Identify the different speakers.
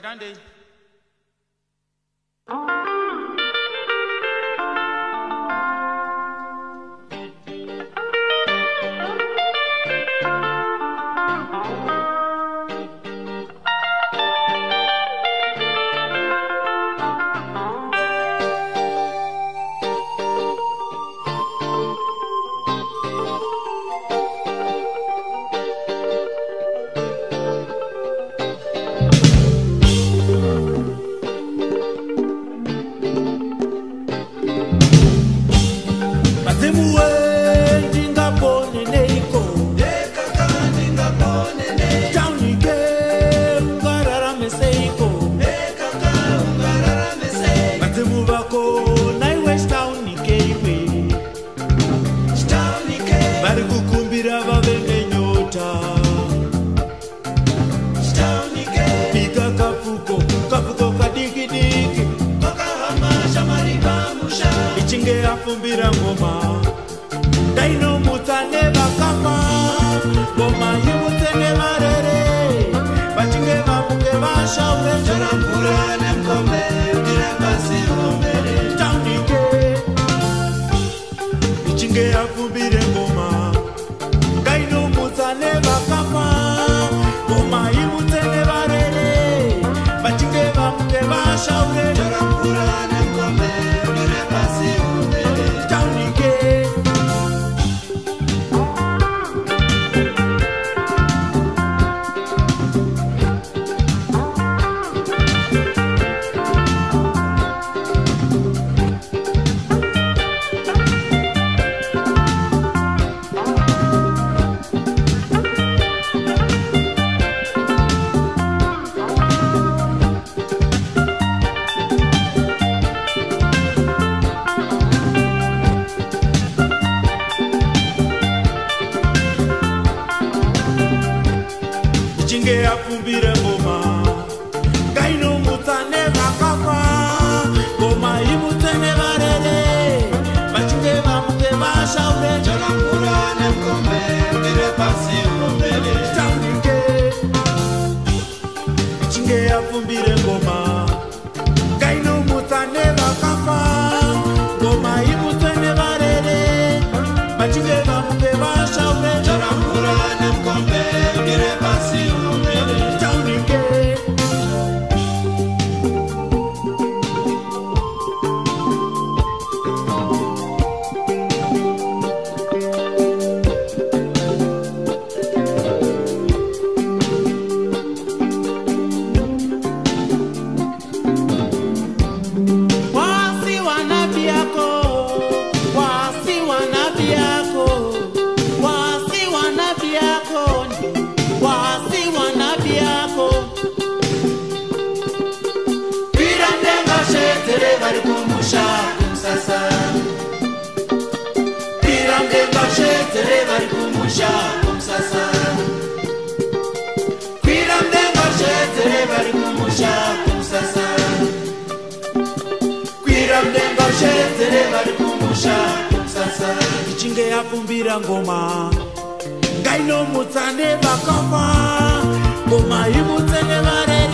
Speaker 1: right, Andy.
Speaker 2: Fumbira ngoma Daino mutane bakama Ngoma yimutene marere Bachinge bamuke bashaure Jarambura nemkome Dire basi umere Taunike Ichinge afumbire ngoma Daino mutane bakama Ngoma yimutene marere Bachinge bamuke bashaure Jarambura nemkome Dire basi umere Chinge afumbire ngoma Kaino mutane bakapa Ngoma imutene barere Bachinge bamuke bashaure Jarambura nemkome Dire pasi umele Taunike Chinge afumbire ngoma Kaino mutane bakapa Ngoma imutene barere Bachinge bamuke bashaure Jarambura nemkome Dire pasi Chinge afumbira ngoma Gaino mutane bakapa Ngoma imutene marere